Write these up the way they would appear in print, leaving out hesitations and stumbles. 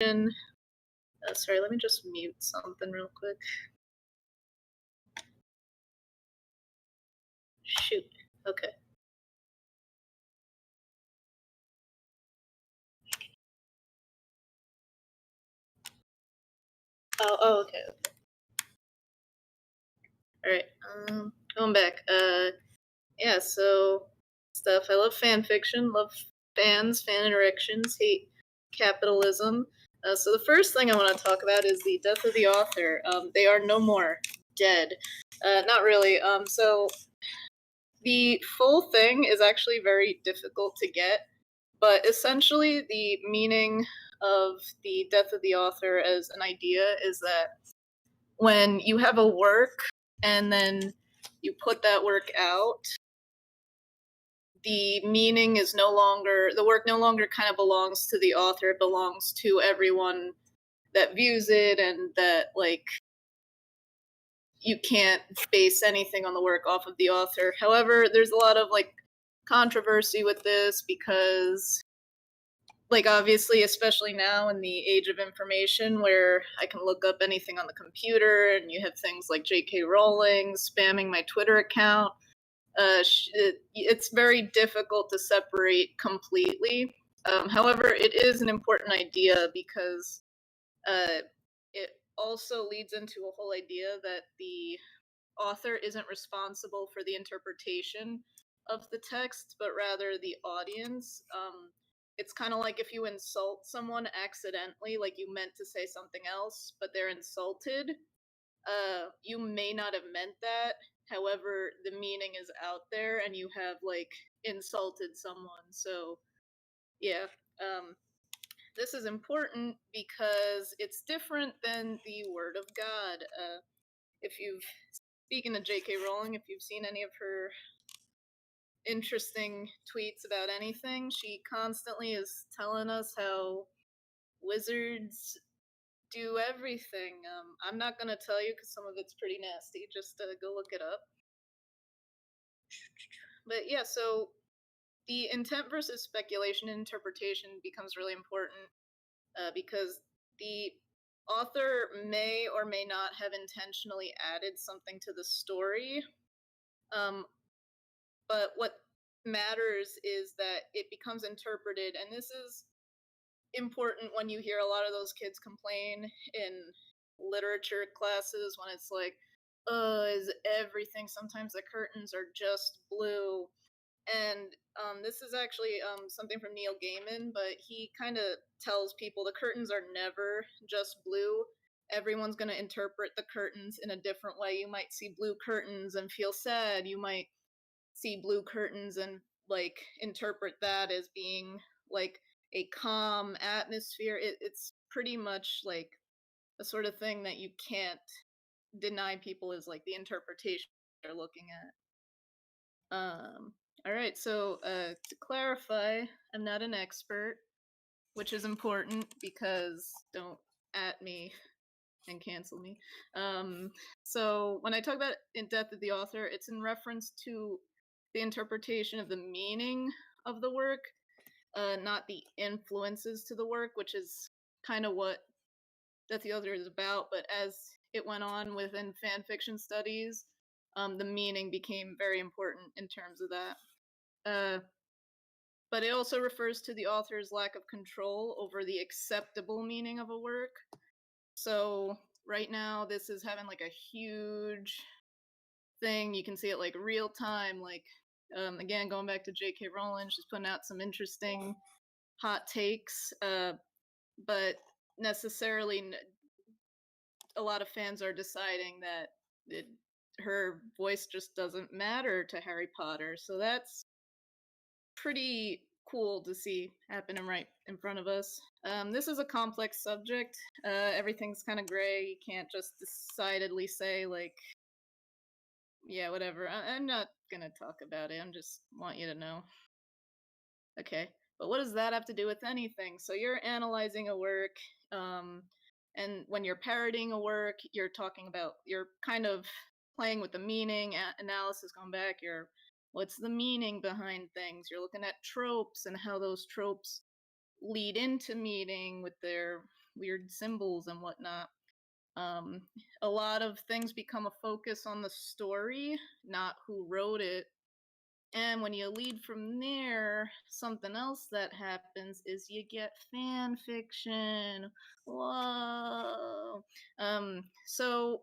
Sorry, let me just mute something real quick. Shoot. Okay. Okay. All right. Going back. Yeah. So stuff. I love fan fiction. Love fans, fan interactions. Hate capitalism. So the first thing I want to talk about is the death of the author. They are no more dead. Not really. So the full thing is actually very difficult to get, but essentially the meaning of the death of the author as an idea is that when you have a work and then you put that work out, the meaning is no longer, the work no longer kind of belongs to the author, it belongs to everyone that views it, and that, like, you can't base anything on the work off of the author. However, there's a lot of, like, controversy with this because, like, obviously, especially now in the age of information where I can look up anything on the computer, and you have things like J.K. Rowling spamming my Twitter account, it's very difficult to separate completely. However, it is an important idea because uh, it also leads into a whole idea that the author isn't responsible for the interpretation of the text, but rather the audience. It's kind of like if you insult someone accidentally, like you meant to say something else, but they're insulted. You may not have meant that. However, the meaning is out there, and you have, like, insulted someone. So, yeah. Um, this is important because it's different than the Word of God. If you've Speaking to J.K. Rowling, if you've seen any of her interesting tweets about anything, she constantly is telling us how wizards do everything. I'm not gonna tell you because some of it's pretty nasty. Just go look it up. But yeah, so the intent versus speculation and interpretation becomes really important because the author may or may not have intentionally added something to the story. Um, but what matters is that it becomes interpreted, and this is important when you hear a lot of those kids complain in literature classes when it's like, is everything, sometimes the curtains are just blue. And this is actually something from Neil Gaiman, but he kind of tells people the curtains are never just blue. Everyone's going to interpret the curtains in a different way. You might see blue curtains and feel sad. You might see blue curtains and, like, interpret that as being like a calm atmosphere. It's pretty much like the sort of thing that you can't deny people is like the interpretation they're looking at. All right, so to clarify, I'm not an expert, which is important because don't at me and cancel me. So when I talk about in death of the author, it's in reference to the interpretation of the meaning of the work, not the influences to the work, which is kind of what Death of the Author is about. But as it went on within fan fiction studies, the meaning became very important in terms of that. Uh, but it also refers to the author's lack of control over the acceptable meaning of a work. So right now, this is having like a huge thing. You can see it like real time. Like, again, going back to J.K. Rowling, she's putting out some interesting hot takes, but necessarily a lot of fans are deciding that her voice just doesn't matter to Harry Potter. So that's pretty cool to see happening right in front of us. This is a complex subject. Everything's kind of gray. You can't just decidedly say, like, yeah, whatever. I'm not gonna talk about it. I'm just want you to know. Okay, but what does that have to do with anything? So you're analyzing a work, and when you're parodying a work, you're kind of playing with the meaning, analysis, going back, what's the meaning behind things? You're looking at tropes and how those tropes lead into meaning with their weird symbols and whatnot. Um, a lot of things become a focus on the story, not who wrote it. And when you lead from there, something else that happens is you get fan fiction. Whoa. So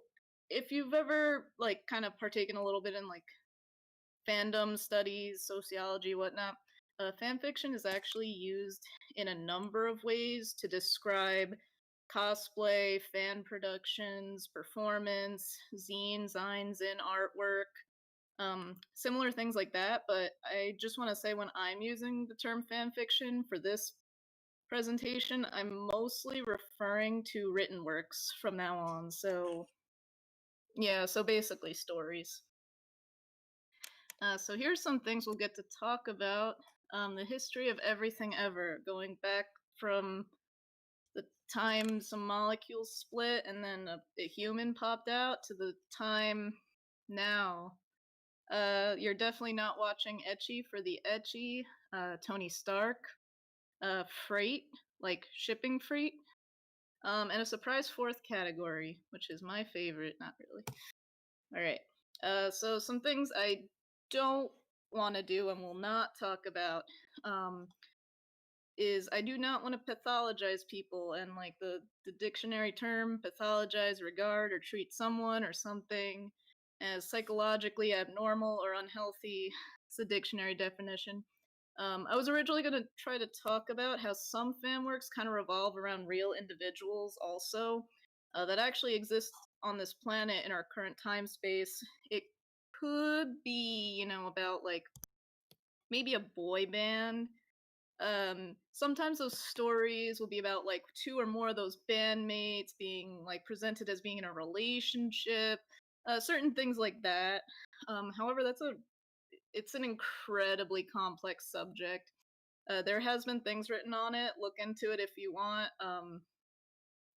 if you've ever like kind of partaken a little bit in like fandom studies, sociology, whatnot, fan fiction is actually used in a number of ways to describe cosplay, fan productions, performance, zines, zines, in artwork, similar things like that. But I just want to say when I'm using the term fan fiction for this presentation, I'm mostly referring to written works from now on. So, yeah, so basically stories. So here's some things we'll get to talk about. The history of everything ever, going back from the time some molecules split and then a human popped out to the time now. You're definitely not watching ecchi for the ecchi. Tony Stark. Freight, like shipping freight. And a surprise fourth category, which is my favorite. Not really. All right. So some things I don't want to do and will not talk about is I do not want to pathologize people, and like the dictionary term pathologize, regard, or treat someone or something as psychologically abnormal or unhealthy. It's the dictionary definition. I was originally going to try to talk about how some fan works kind of revolve around real individuals also that actually exist on this planet in our current time space. It could be, about like maybe a boy band. Sometimes those stories will be about like two or more of those bandmates being like presented as being in a relationship, certain things like that. However, it's an incredibly complex subject. There has been things written on it. Look into it if you want.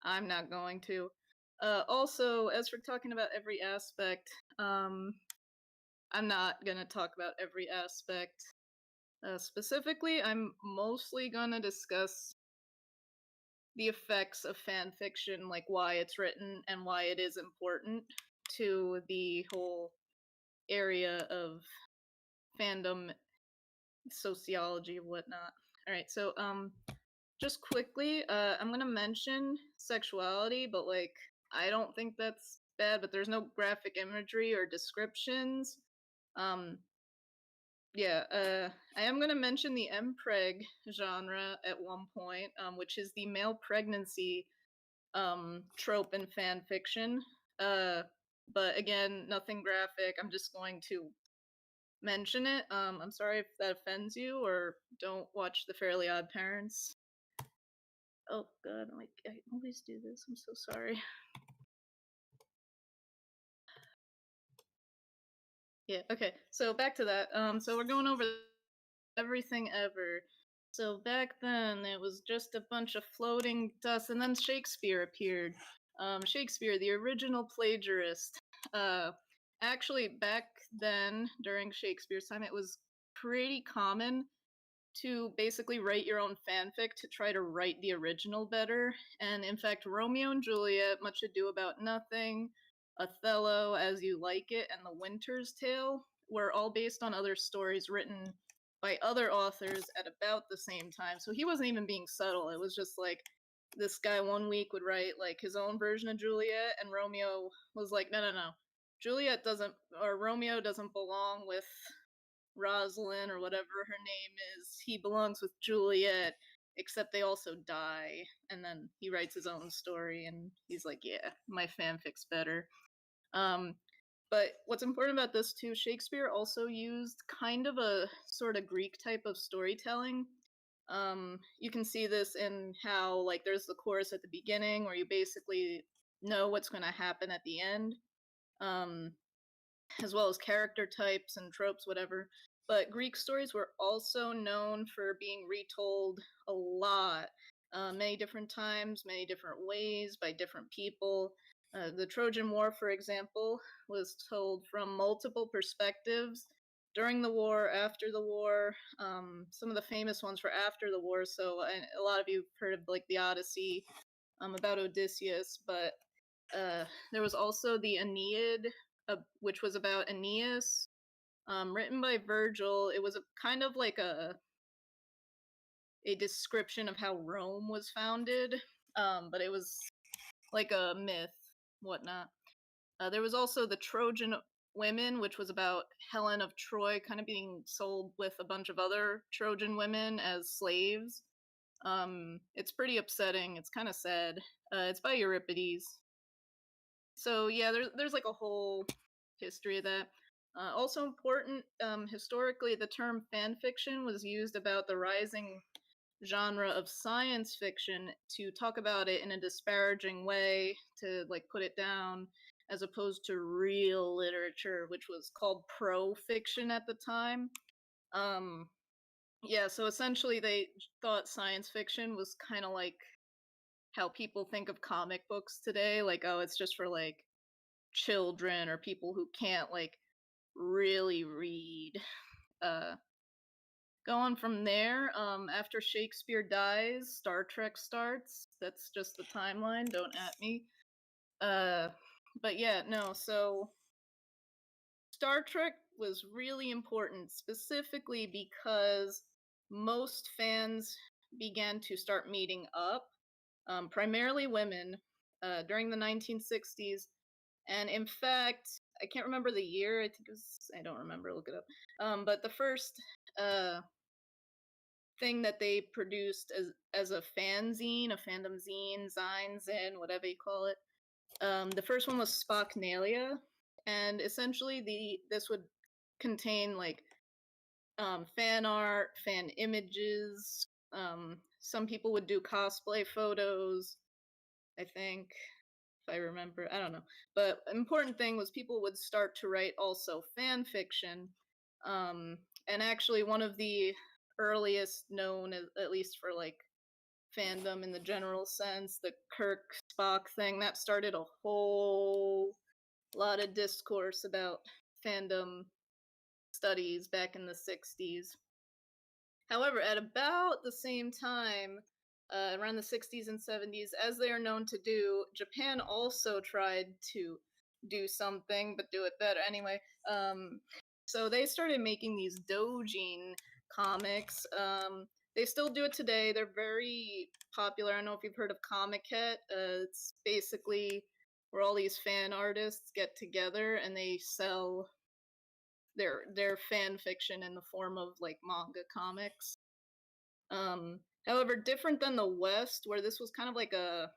I'm not going to. Also, as for talking about every aspect, I'm not gonna talk about every aspect. Specifically, I'm mostly gonna discuss the effects of fan fiction, like why it's written and why it is important to the whole area of fandom, sociology, whatnot. All right, so just quickly, I'm gonna mention sexuality, but like I don't think that's bad. But there's no graphic imagery or descriptions. Um, yeah, I am gonna mention the mpreg genre at one point, which is the male pregnancy trope in fan fiction. Uh, but again, nothing graphic. I'm just going to mention it. I'm sorry if that offends you, or don't watch The Fairly Odd Parents. Oh god, I always do this. I'm so sorry. Yeah, okay. So back to that. So we're going over everything ever. So back then it was just a bunch of floating dust, and then Shakespeare appeared. Shakespeare, the original plagiarist. Actually, back then during Shakespeare's time, it was pretty common to basically write your own fanfic to try to write the original better. And in fact, Romeo and Juliet, Much Ado About Nothing, Othello, As You Like It, and The Winter's Tale were all based on other stories written by other authors at about the same time. So he wasn't even being subtle. It was just like this guy one week would write like his own version of Juliet, and Romeo was like, no, no, no. Juliet doesn't, or Romeo doesn't belong with Rosalind or whatever her name is. He belongs with Juliet, except they also die. And then he writes his own story, and he's like, yeah, my fanfic's better. Um, but what's important about this too, Shakespeare also used kind of a sort of Greek type of storytelling. You can see this in how like there's the chorus at the beginning where you basically know what's going to happen at the end. Um, as well as character types and tropes, whatever. But Greek stories were also known for being retold a lot, many different times, many different ways, by different people. The Trojan War, for example, was told from multiple perspectives during the war, after the war. Some of the famous ones for after the war. So a lot of you have heard of like the Odyssey, about Odysseus, but there was also the Aeneid, which was about Aeneas, written by Virgil. It was a kind of like a description of how Rome was founded, but it was like a myth, whatnot. There was also the Trojan Women, which was about Helen of Troy kind of being sold with a bunch of other Trojan women as slaves. It's pretty upsetting. It's kind of sad. It's by Euripides. So yeah, there's like a whole history of that. Also important, historically, the term fan fiction was used about the rising genre of science fiction to talk about it in a disparaging way, to like put it down, as opposed to real literature, which was called pro fiction at the time. Yeah, so essentially they thought science fiction was kind of like how people think of comic books today, like, oh, it's just for like children or people who can't like really read. Uh, Going from there, after Shakespeare dies, Star Trek starts. That's just the timeline. Don't at me. Uh, but yeah, no. So Star Trek was really important, specifically because most fans began to start meeting up, primarily women, during the 1960s. And in fact, I can't remember the year. I think it was, I don't remember, look it up. But the first thing that they produced as a fanzine, a fandom zine, zine, whatever you call it. The first one was Spocknalia, and essentially this would contain like fan art, fan images. Some people would do cosplay photos, I think, if I remember. I don't know. But important thing was people would start to write also fan fiction. Um, and actually, one of the earliest known, at least for like fandom in the general sense, the Kirk Spock thing, that started a whole lot of discourse about fandom studies back in the 60s. However, at about the same time, around the 60s and 70s, as they are known to do, Japan also tried to do something, but do it better. Anyway, so they started making these doujin comics. They still do it today. They're very popular. I don't know if you've heard of Comiket. It's basically where all these fan artists get together and they sell their fan fiction in the form of like manga comics. However, different than the West, where this was kind of like a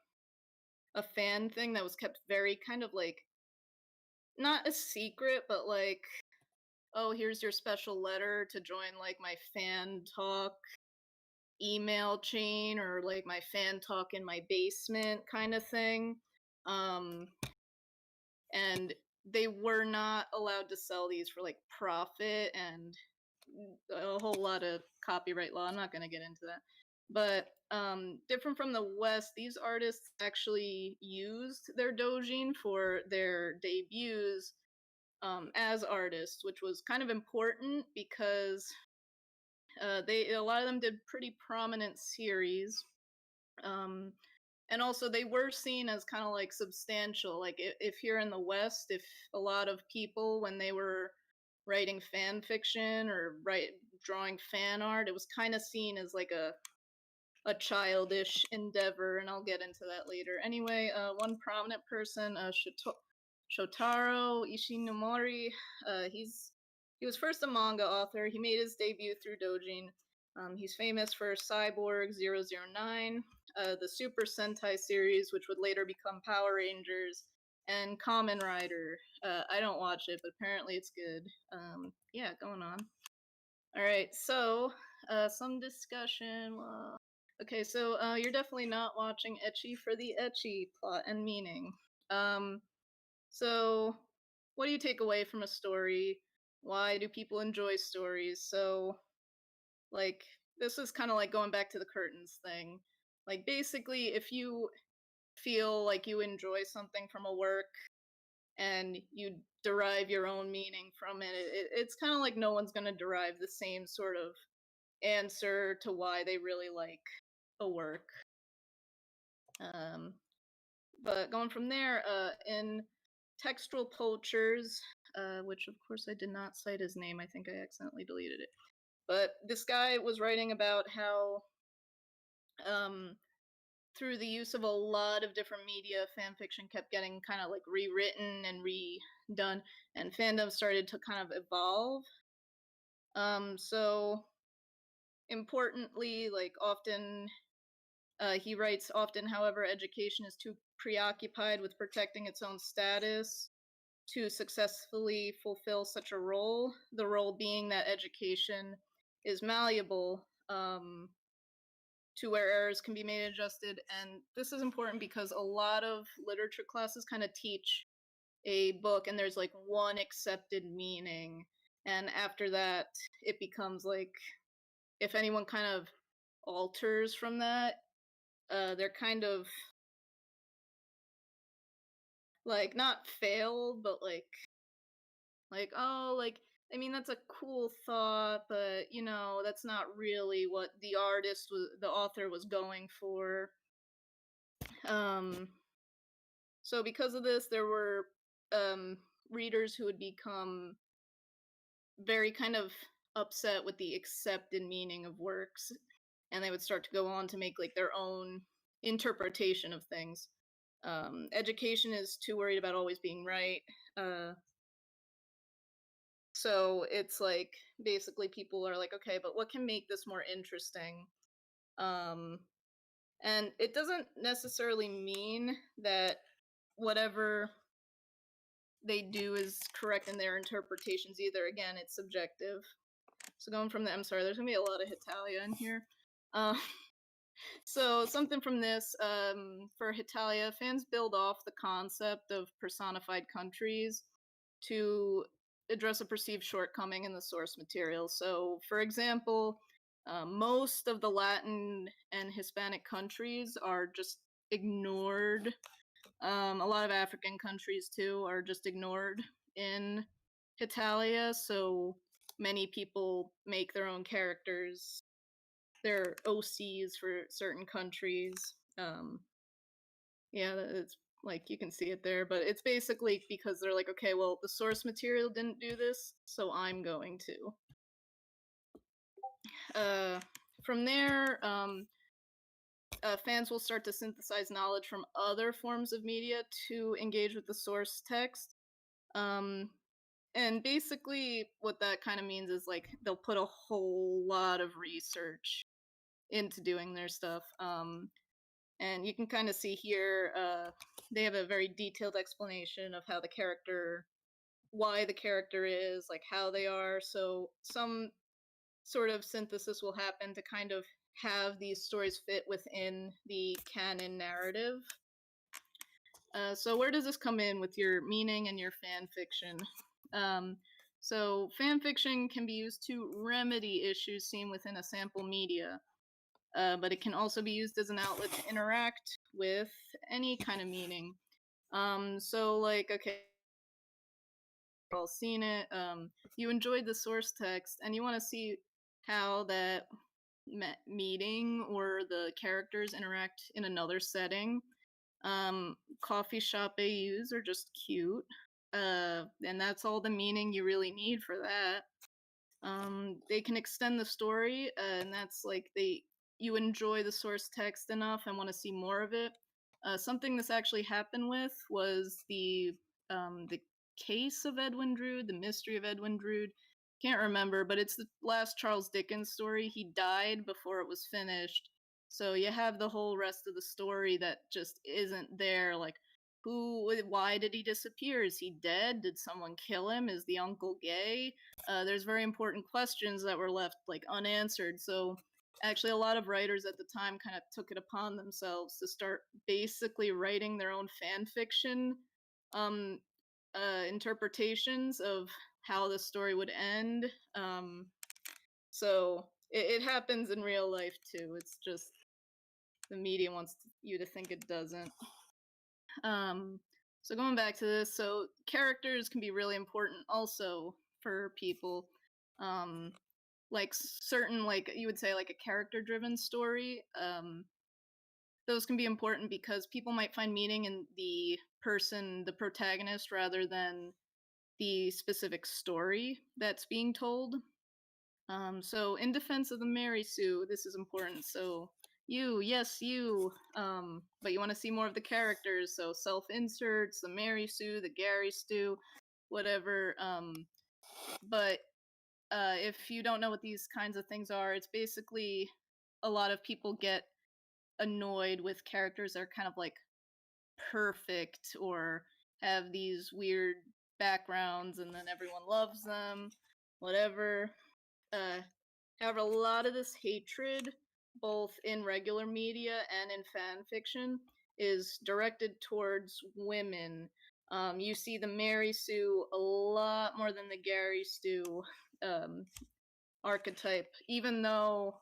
fan thing that was kept very kind of like not a secret, but like, oh, here's your special letter to join like my fan talk email chain, or like my fan talk in my basement kind of thing. Um, and they were not allowed to sell these for like profit and a whole lot of copyright law. I'm not going to get into that. But different from the West, these artists actually used their doujin for their debuts as artists, which was kind of important because a lot of them did pretty prominent series. Um, and also they were seen as kind of like substantial. Like if you're in the West, if a lot of people, when they were writing fan fiction or drawing fan art, it was kind of seen as like a childish endeavor, and I'll get into that later. Anyway, one prominent person, Shotaro Ishinomori, he was first a manga author. He made his debut through doujin. He's famous for Cyborg 009, the Super Sentai series, which would later become Power Rangers, and Kamen Rider. I don't watch it, but apparently it's good. Yeah, going on. All right, so some discussion. Okay, so you're definitely not watching ecchi for the ecchi plot and meaning. Um, so what do you take away from a story? Why do people enjoy stories? So, like, this is kind of like going back to the curtains thing. Like, basically, if you feel like you enjoy something from a work and you derive your own meaning from it's kind of like no one's going to derive the same sort of answer to why they really like a work. But going from there, in Textual Poachers, which of course I did not cite his name, I think I accidentally deleted it. But this guy was writing about how, through the use of a lot of different media, fanfiction kept getting kind of like rewritten and redone, and fandom started to kind of evolve. So importantly, like often he writes, often, however, education is too preoccupied with protecting its own status to successfully fulfill such a role. The role being that education is malleable, to where errors can be made adjusted. And this is important because a lot of literature classes kind of teach a book and there's like one accepted meaning. And after that, it becomes like, if anyone kind of alters from that, they're kind of like not failed, but oh, like, I mean, that's a cool thought, but you know, that's not really what the author was going for. Um, so because of this, there were readers who would become very kind of upset with the accepted meaning of works, and they would start to go on to make like their own interpretation of things. Education is too worried about always being right. So it's like basically people are like, okay, but what can make this more interesting? Um, and it doesn't necessarily mean that whatever they do is correct in their interpretations either. Again, it's subjective. So going from the, I'm sorry, there's gonna be a lot of Hetalia in here. Uh, so something from this, for Hetalia, fans build off the concept of personified countries to address a perceived shortcoming in the source material. So, for example, most of the Latin and Hispanic countries are just ignored. A lot of African countries, too, are just ignored in Hetalia, so many people make their own characters. They're OCs for certain countries. Yeah, it's like you can see it there, but it's basically because they're like, okay, well, the source material didn't do this, so I'm going to. From there, fans will start to synthesize knowledge from other forms of media to engage with the source text. And basically, what that kind of means is like they'll put a whole lot of research into doing their stuff. And you can kind of see here, they have a very detailed explanation of how the character, why the character is, like how they are. So some sort of synthesis will happen to kind of have these stories fit within the canon narrative. So where does this come in with your meaning and your fan fiction? So fan fiction can be used to remedy issues seen within a sample media. But it can also be used as an outlet to interact with any kind of meaning. So like, okay, you've all seen it. You enjoyed the source text, and you want to see how that meeting or the characters interact in another setting. Coffee shop AUs are just cute, and that's all the meaning you really need for that. They can extend the story, and that's like you enjoy the source text enough and want to see more of it. Something this actually happened with was the case of Edwin Drood, the mystery of Edwin Drood. Can't remember, but it's the last Charles Dickens story. He died before it was finished, so you have the whole rest of the story that just isn't there. Like, why did he disappear? Is he dead? Did someone kill him? Is the uncle gay? There's very important questions that were left like unanswered. So actually, a lot of writers at the time kind of took it upon themselves to start basically writing their own fan fiction um, interpretations of how the story would end. So it happens in real life too. It's just the media wants you to think it doesn't. So going back to this, so characters can be really important also for people. Like certain, like you would say, like a character-driven story. those can be important because people might find meaning in the person, the protagonist, rather than the specific story that's being told. So in defense of the Mary Sue, this is important. So you, yes, you. But you want to see more of the characters. So self inserts, the Mary Sue, the Gary Stew, whatever. But if you don't know what these kinds of things are, it's basically a lot of people get annoyed with characters that are kind of like perfect or have these weird backgrounds and then everyone loves them, whatever. Uh, However, a lot of this hatred, both in regular media and in fan fiction, is directed towards women. You see the Mary Sue a lot more than the Gary Stu um, archetype, even though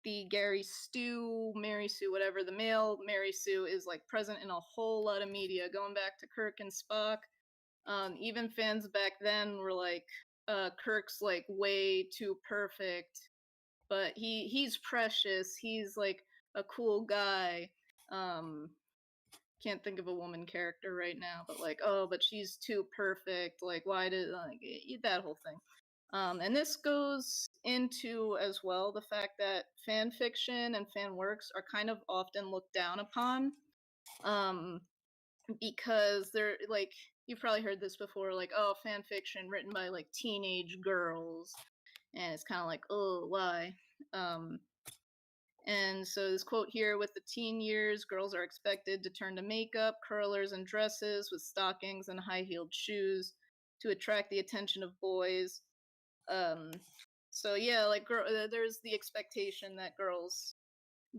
the Gary Stu, Mary Sue, whatever, the male Mary Sue is like present in a whole lot of media, going back to Kirk and Spock. Even fans back then were like, Kirk's like way too perfect, but he's precious. He's like a cool guy. Um, can't think of a woman character right now, but like, oh, but she's too perfect. Like, why did like that whole thing? And this goes into as well the fact that fan fiction and fan works are kind of often looked down upon. Um, because they're like, you've probably heard this before, like, oh, fan fiction written by like teenage girls, and it's kind of like, oh, why? Um, and so this quote here: with the teen years, girls are expected to turn to makeup, curlers, and dresses with stockings and high-heeled shoes to attract the attention of boys. Um, so yeah, like there's the expectation that girls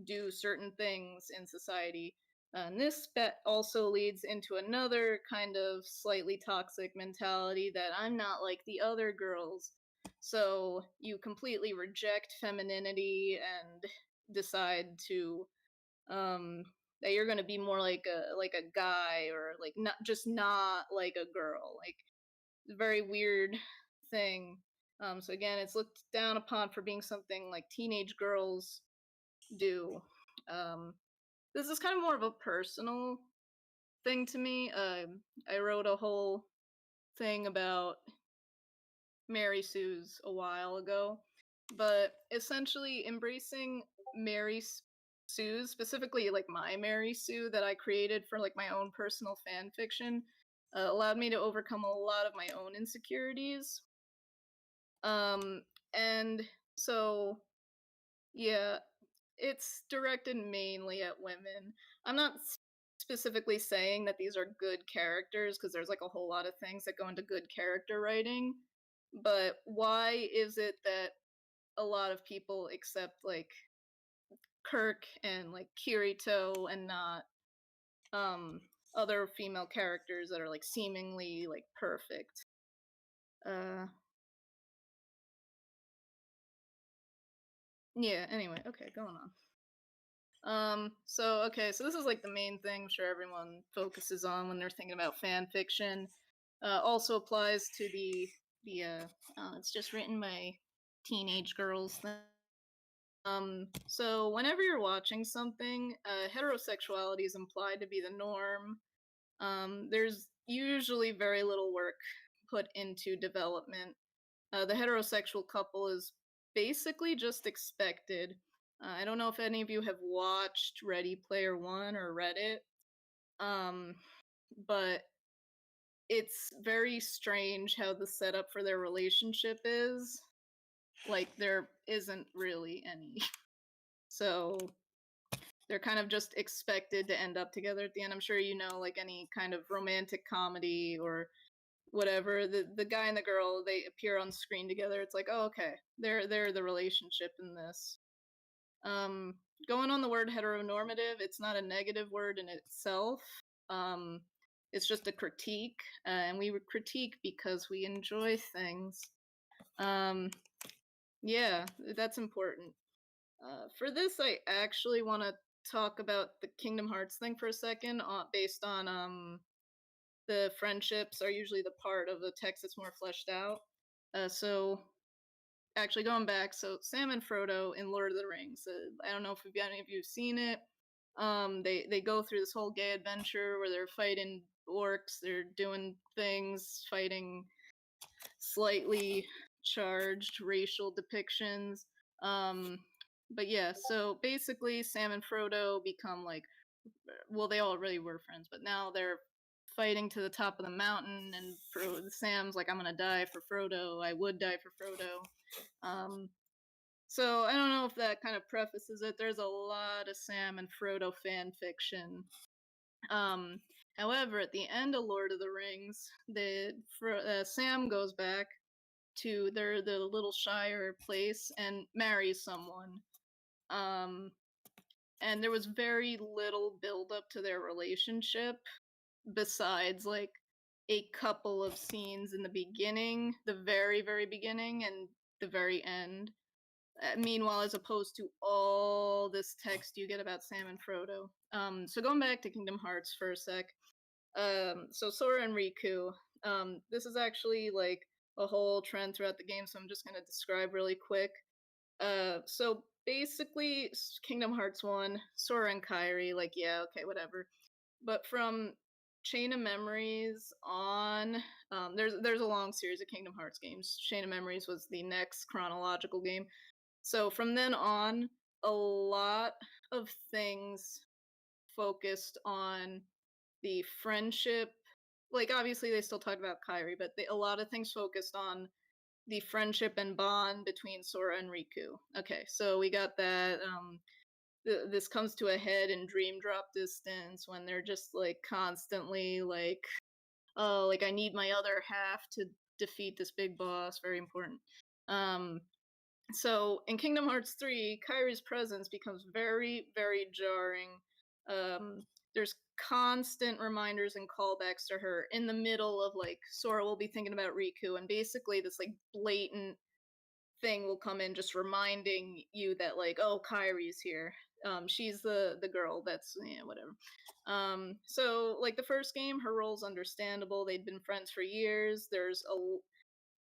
do certain things in society. And this also leads into another kind of slightly toxic mentality that I'm not like the other girls. So you completely reject femininity and decide to that you're going to be more like a guy, or like not like a girl. Like, very weird thing. So again, it's looked down upon for being something like teenage girls do. Um, this is kind of more of a personal thing to me. I wrote a whole thing about Mary Sue's a while ago, but essentially embracing Mary Sue's, specifically like my Mary Sue that I created for like my own personal fan fiction, allowed me to overcome a lot of my own insecurities. Um, and so yeah, it's directed mainly at women. I'm not specifically saying that these are good characters, because there's like a whole lot of things that go into good character writing. But why is it that a lot of people accept like Kirk and like Kirito and not um other female characters that are like seemingly like perfect? Uh yeah, anyway, okay, going on. So okay, so this is like the main thing I'm sure everyone focuses on when they're thinking about fan fiction. Also applies to the it's just written by teenage girls thing. So whenever you're watching something, heterosexuality is implied to be the norm. There's usually very little work put into development. The heterosexual couple is basically just expected. I don't know if any of you have watched Ready Player One or read it, um, but it's very strange how the setup for their relationship is. Like, there isn't really any. So they're kind of just expected to end up together at the end. I'm sure you know, like any kind of romantic comedy or whatever, the guy and the girl, they appear on screen together. It's like, oh, okay, they're the relationship in this. Um, Going on the word heteronormative, it's not a negative word in itself. Um, it's just a critique, and we critique because we enjoy things. Um, yeah, that's important. For this, I actually want to talk about the Kingdom Hearts thing for a second, based on the friendships are usually the part of the text that's more fleshed out. So actually going back, so Sam and Frodo in Lord of the Rings. I don't know if any of you have seen it. They go through this whole gay adventure where they're fighting orcs, they're doing things, fighting slightly charged racial depictions. Um, but yeah, so basically, Sam and Frodo become like, well, they already were friends, but now they're fighting to the top of the mountain, and Sam's like, "I'm gonna die for Frodo. I would die for Frodo." Um, so I don't know if that kind of prefaces it. There's a lot of Sam and Frodo fan fiction. Um, However, at the end of Lord of the Rings, Sam goes back to the little Shire place and marries someone. Um, and there was very little build up to their relationship besides like a couple of scenes in the beginning, the very beginning, and the very end. Meanwhile, as opposed to all this text you get about Sam and Frodo. So going back to Kingdom Hearts for a sec. So Sora and Riku. This is actually like a whole trend throughout the game, so I'm just gonna describe really quick. So basically, Kingdom Hearts 1, Sora and Kairi, like, yeah, okay, whatever. But from Chain of Memories on, there's a long series of Kingdom Hearts games. Chain of Memories was the next chronological game. So from then on, a lot of things focused on the friendship. Like, obviously, they still talk about Kairi, but a lot of things focused on the friendship and bond between Sora and Riku. Okay, so we got that. This comes to a head in Dream Drop Distance when they're just like constantly like, oh, like I need my other half to defeat this big boss. Very important. Um, so in Kingdom Hearts 3, Kairi's presence becomes very jarring. There's constant reminders and callbacks to her in the middle of like Sora will be thinking about Riku, and basically this like blatant thing will come in just reminding you that like, oh, Kairi's here. She's the girl that's, yeah, whatever. So like the first game, her role's understandable. They'd been friends for years. There's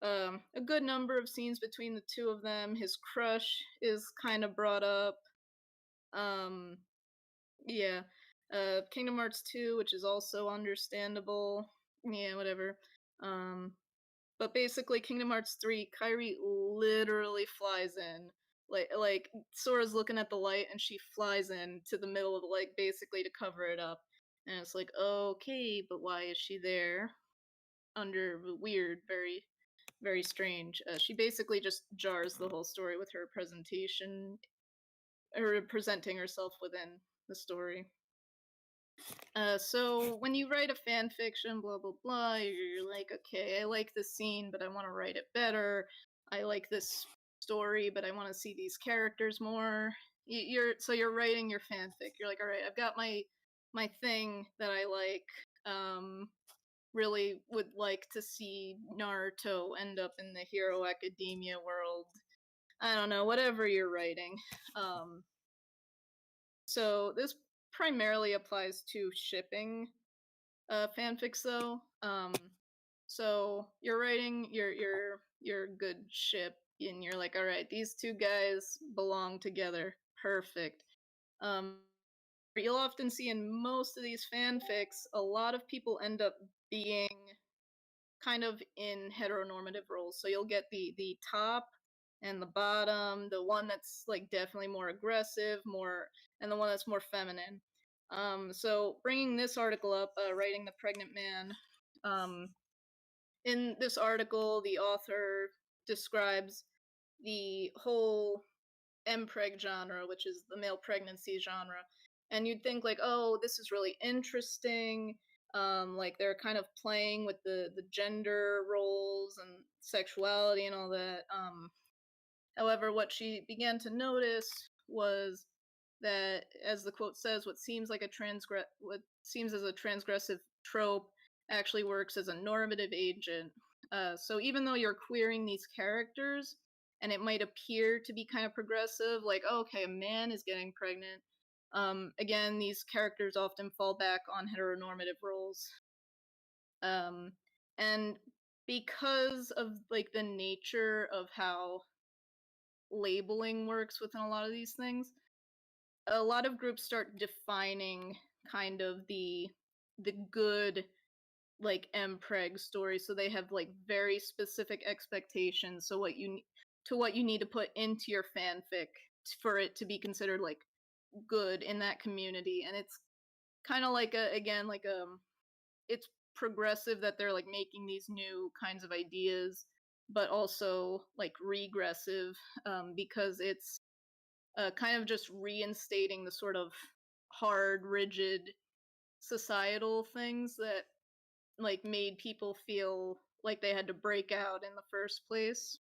a good number of scenes between the two of them. His crush is kind of brought up. Um, yeah. Kingdom Hearts 2, which is also understandable. Yeah, whatever. Um, but basically, Kingdom Hearts 3, Kairi literally flies in. Like Sora's looking at the light and she flies in to the middle of the lake basically to cover it up. And it's like, okay, but why is she there? Under weird, very strange. She basically just jars the whole story with her presentation, or presenting herself within the story. So when you write a fan fiction, blah blah blah, you're like, okay, I like this scene, but I want to write it better. I like this story, but I want to see these characters more. You're writing your fanfic. You're like, all right, I've got my thing that I like. Really would like to see Naruto end up in the Hero Academia world. I don't know, whatever you're writing. Um, so this primarily applies to shipping fanfics, though. So you're writing your good ship, and you're like, all right, these two guys belong together, perfect. Um, you'll often see in most of these fanfics, a lot of people end up being kind of in heteronormative roles. So you'll get the top and the bottom, the one that's like definitely more aggressive, more, and the one that's more feminine. So bringing this article up, writing the pregnant man. Um, in this article, the author describes the whole mpreg genre, which is the male pregnancy genre, and you'd think like, oh, this is really interesting. Like they're kind of playing with the gender roles and sexuality and all that. However, what she began to notice was that, as the quote says, what seems as a transgressive trope actually works as a normative agent. So even though you're queering these characters, and it might appear to be kind of progressive, like, oh, okay, a man is getting pregnant. Again, these characters often fall back on heteronormative roles. Um, and because of like the nature of how labeling works within a lot of these things, a lot of groups start defining kind of the good like mpreg story, so they have like very specific expectations, so what you need to put into your fanfic for it to be considered like good in that community. And it's kind of like a again like it's progressive that they're like making these new kinds of ideas, but also like regressive, because it's kind of just reinstating the sort of hard, rigid societal things that like made people feel like they had to break out in the first place.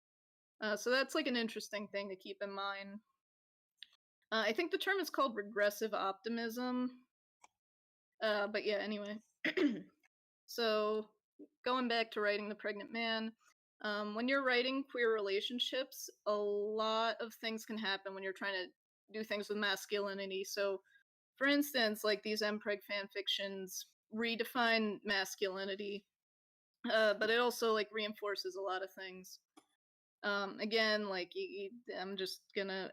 So that's like an interesting thing to keep in mind. I think the term is called regressive optimism. But yeah, anyway. So going back to writing The Pregnant Man, when you're writing queer relationships, a lot of things can happen when you're trying to do things with masculinity. So, for instance, like these mpreg fan fictions redefine masculinity, but it also like reinforces a lot of things. Again, like I'm just gonna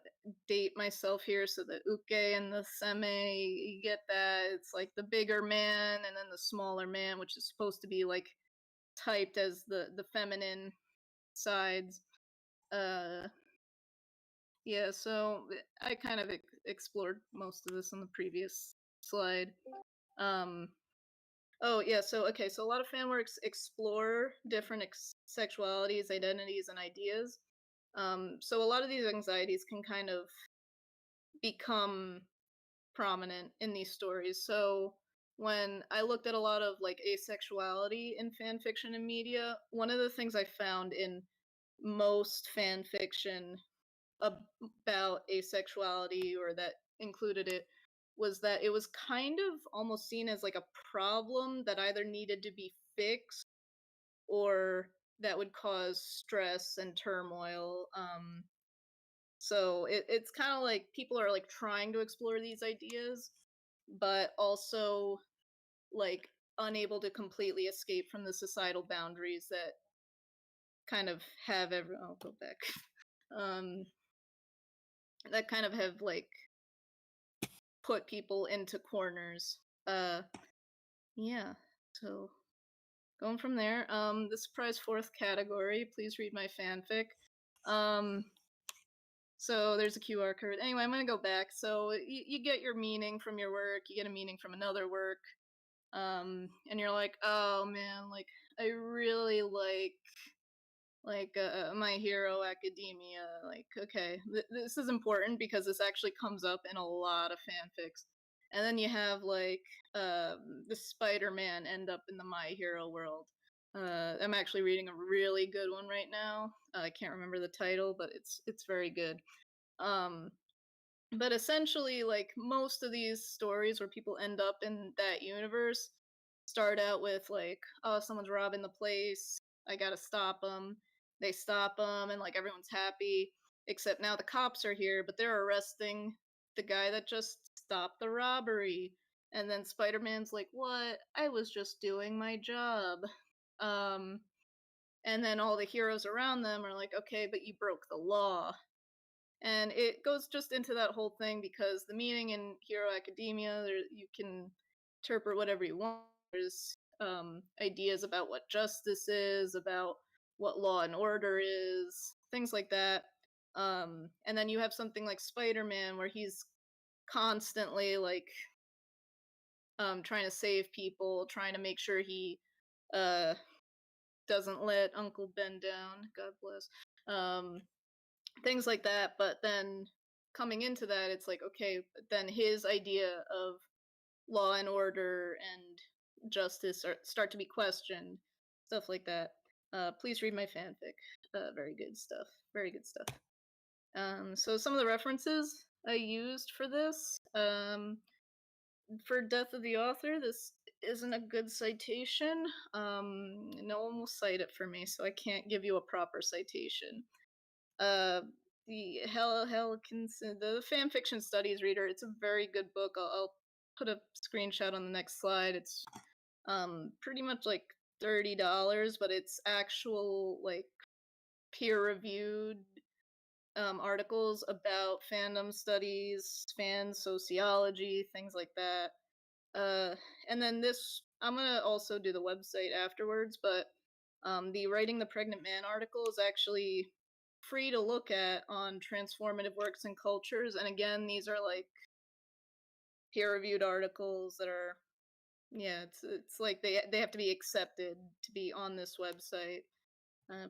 date myself here. So the uke and the seme, you get that. It's like the bigger man and then the smaller man, which is supposed to be like typed as the feminine sides. Uh, yeah. So I kind of explored most of this in the previous slide. Um, Oh yeah, so okay, so a lot of fan works explore different sexualities, identities, and ideas. So a lot of these anxieties can kind of become prominent in these stories. So when I looked at a lot of like asexuality in fan fiction and media, one of the things I found in most fan fiction about asexuality or that included it was that it was kind of almost seen as like a problem that either needed to be fixed or that would cause stress and turmoil. So it's kind of like people are like trying to explore these ideas, but also like unable to completely escape from the societal boundaries that kind of have everyone. I'll go back. um, that kind of have like put people into corners. Yeah. So going from there, the surprise fourth category. Please read my fanfic. Um, so there's a QR code. Anyway, I'm gonna go back. So you get your meaning from your work. You get a meaning from another work. And you're like, oh man, like I really like My Hero Academia. Like, okay, this is important because this actually comes up in a lot of fanfics. And then you have like the Spider-Man end up in the My Hero world. I'm actually reading a really good one right now. I can't remember the title, but it's very good. Um, but essentially, like most of these stories where people end up in that universe start out with like, oh, someone's robbing the place. I gotta stop them. They stop them, and like everyone's happy. Except now the cops are here, but they're arresting the guy that just stopped the robbery. And then Spider-Man's like, "What? I was just doing my job." Um, and then all the heroes around them are like, "Okay, but you broke the law." And it goes just into that whole thing because the meaning in Hero Academia, you can interpret whatever you want. There's ideas about what justice is, about what law and order is, things like that. And then you have something like Spider-Man, where he's constantly like trying to save people, trying to make sure he uh, doesn't let Uncle Ben down. God bless. Things like that. But then coming into that, it's like, okay, then his idea of law and order and justice start to be questioned, stuff like that. Please read my fanfic. Very good stuff. Very good stuff. So some of the references I used for this, for Death of the Author, this isn't a good citation. No one will cite it for me, so I can't give you a proper citation. Uh, the the Fanfiction Studies Reader, it's a very good book. I'll put a screenshot on the next slide. It's pretty much like $30, but it's actual like peer reviewed articles about fandom studies, fan sociology, things like that. And then I'm gonna also do the website afterwards, but the Writing the Pregnant Man article is actually free to look at on Transformative Works and Cultures. And again, these are like peer-reviewed articles that are, yeah, it's like they have to be accepted to be on this website.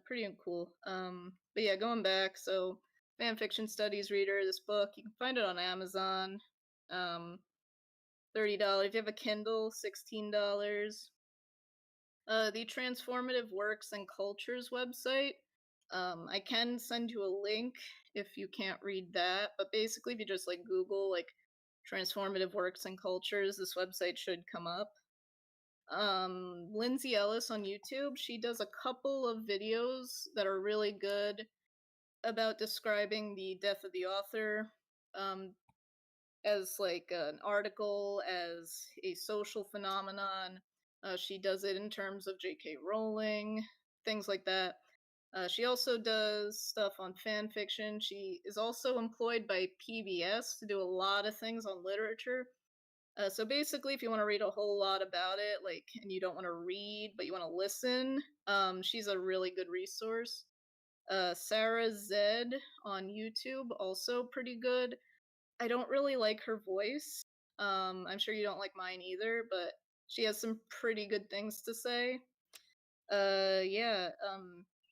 Pretty cool. But yeah, going back, so Fanfiction Studies Reader, this book, you can find it on Amazon. $30. If you have a Kindle, $16. The Transformative Works and Cultures website. I can send you a link if you can't read that, but basically if you just like Google like Transformative Works and Cultures, this website should come up. Lindsay Ellis on YouTube, she does a couple of videos that are really good about describing the death of the author, as like an article, as a social phenomenon. She does it in terms of J.K. Rowling, things like that. She also does stuff on fan fiction. She is also employed by PBS to do a lot of things on literature. So basically, if you want to read a whole lot about it, like, and you don't want to read, but you want to listen, she's a really good resource. Sarah Zed on YouTube, also pretty good. I don't really like her voice. I'm sure you don't like mine either, but she has some pretty good things to say. Yeah,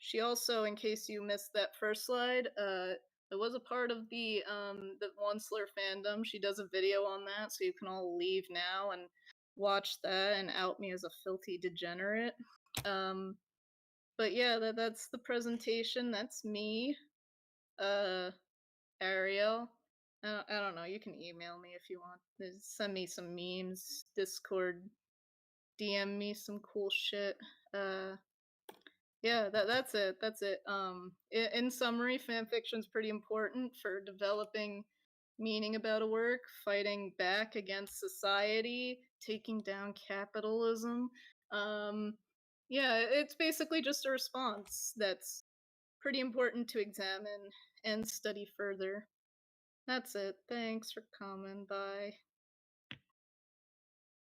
she also, in case you missed that first slide, it was a part of the Onceler fandom. She does a video on that, so you can all leave now and watch that and out me as a filthy degenerate. But yeah, that's the presentation. That's me, Ariel. I don't know. You can email me if you want. Send me some memes, Discord, DM me some cool shit. Yeah, that's it. That's it. In summary, fanfiction's pretty important for developing meaning about a work, fighting back against society, taking down capitalism. Um, yeah, it's basically just a response that's pretty important to examine and study further. That's it. Thanks for coming by.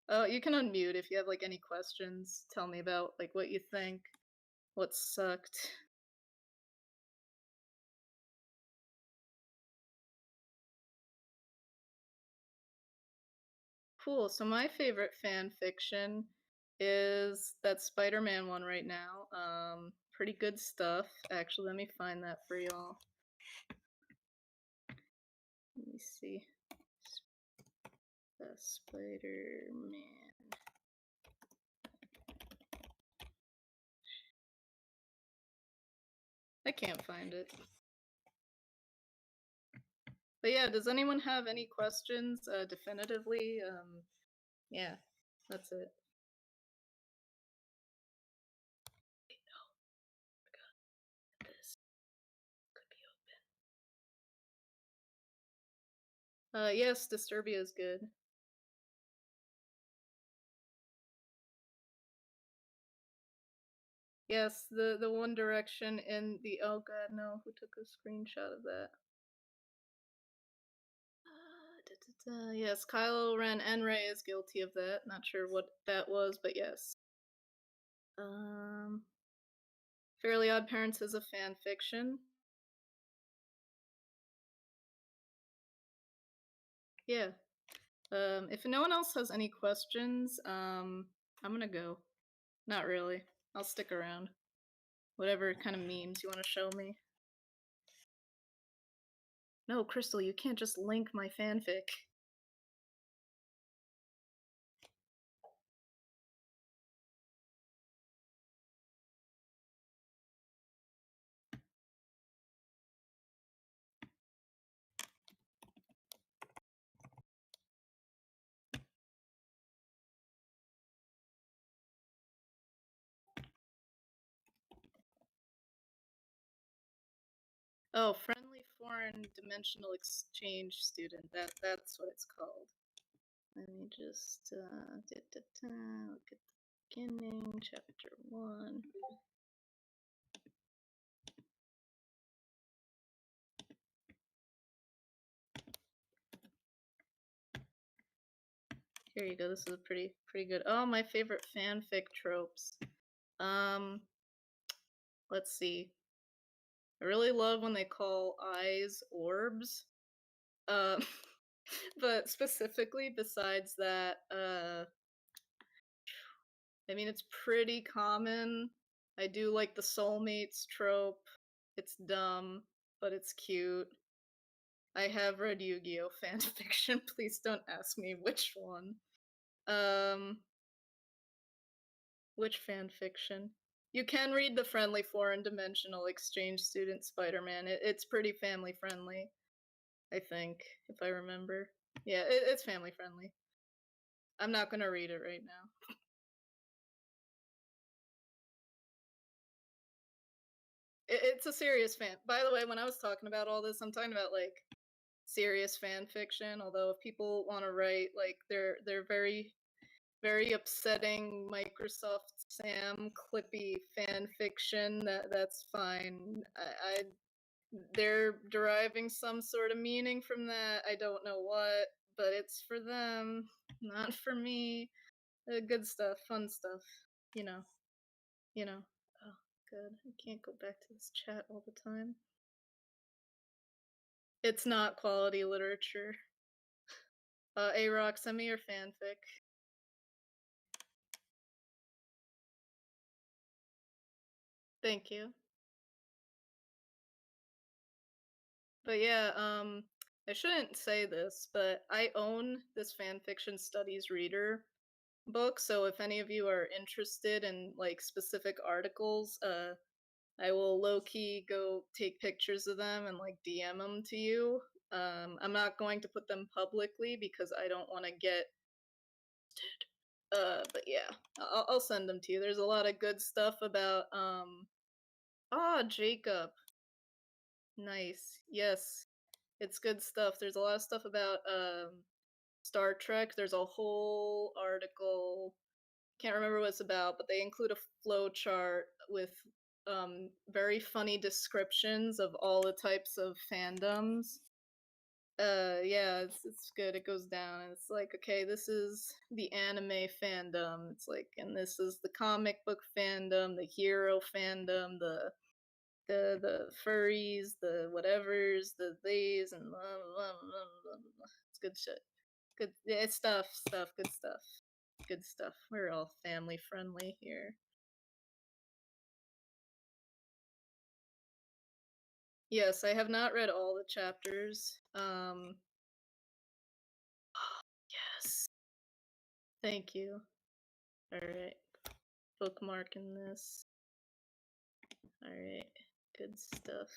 Oh, you can unmute if you have like any questions. Tell me about like what you think, what sucked. Cool. So my favorite fan fiction is that Spider-Man one right now. Pretty good stuff. Actually, let me find that for y'all. Let me see. The Spider-Man. I can't find it. But yeah, does anyone have any questions definitively? Yeah, that's it. Yes, Disturbia is good. Yes, the One Direction in the, oh god, no, who took a screenshot of that? Yes, Kylo Ren and Rey is guilty of that. Not sure what that was, but yes. Fairly Odd Parents is a fan fiction. Yeah. If no one else has any questions, I'm gonna go. Not really. I'll stick around. Whatever kind of memes you want to show me. No, Crystal, you can't just link my fanfic. Oh, Friendly Foreign Dimensional Exchange Student. That's what it's called. Let me just look at the beginning, chapter 1. Here you go. This is pretty good. Oh, my favorite fanfic tropes. Let's see. I really love when they call eyes orbs. Um, but specifically, besides that, I mean, it's pretty common. I do like the soulmates trope. It's dumb, but it's cute. I have read Yu-Gi-Oh! Fanfiction. Please don't ask me which one. Which fanfiction? You can read the Friendly Foreign Dimensional Exchange Student Spider-Man. It's pretty family friendly, I think, if I remember. Yeah, it's family friendly. I'm not gonna read it right now. It's a serious fan. By the way, when I was talking about all this, I'm talking about like serious fan fiction. Although if people want to write like they're very upsetting Microsoft Sam clippy fan fiction, that's fine. They're deriving some sort of meaning from that. I don't know what, but it's for them, not for me. Good stuff, fun stuff, you know, you know. Oh, good. I can't go back to this chat all the time. It's not quality literature. A-Rock, send me your fanfic. Thank you. But yeah, I shouldn't say this, but I own this fanfiction studies reader book, so if any of you are interested in like specific articles, I will low-key go take pictures of them and like DM them to you. I'm not going to put them publicly because I don't want to get but yeah, I'll send them to you. There's a lot of good stuff about Jacob. Nice. Yes. It's good stuff. There's a lot of stuff about Star Trek. There's a whole article, can't remember what it's about, but they include a flow chart with very funny descriptions of all the types of fandoms. Yeah, it's good. It goes down and it's like, okay, this is the anime fandom. It's like, and this is the comic book fandom, the hero fandom, the furries, the whatevers, the these, and blah, blah, blah, blah, blah. It's good shit. Good, yeah, it's stuff, good stuff. Good stuff. We're all family friendly here. Yes, I have not read all the chapters. Yes. Thank you. Alright. Bookmarking this. Alright. Good stuff.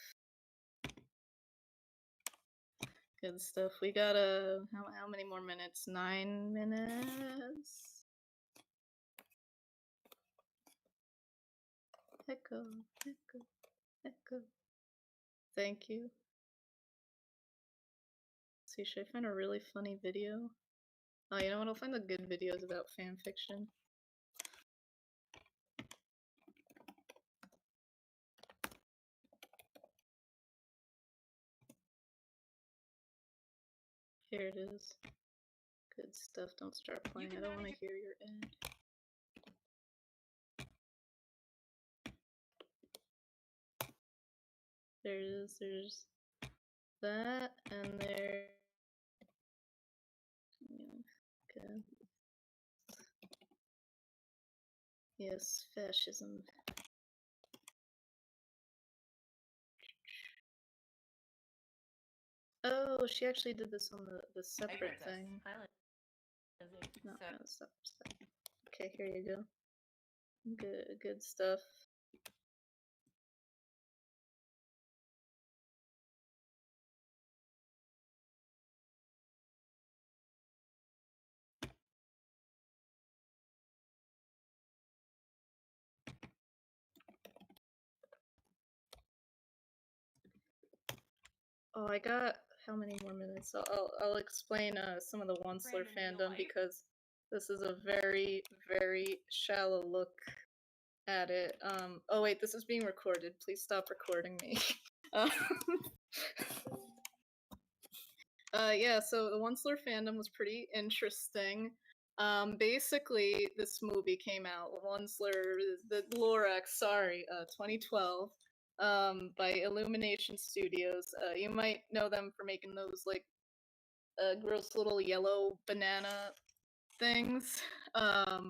Good stuff. We got how many more minutes? 9 minutes? Echo. Thank you. Let's see, should I find a really funny video? Oh, you know what? I'll find the good videos about fanfiction. Here it is. Good stuff. Don't start playing. I don't want to hear your end. There it is. There's that, and there. Okay. Yes, fascism. Oh, she actually did this on the separate thing. No, stop. Okay, here you go. Good stuff. Oh, I got how many more minutes? I'll explain some of the Once-ler fandom because this is a very shallow look at it. Oh wait, this is being recorded. Please stop recording me. Yeah, so the Once-ler fandom was pretty interesting. Basically, this movie came out, Once the Lorax, sorry, 2012, by Illumination Studios. You might know them for making those, like, gross little yellow banana things.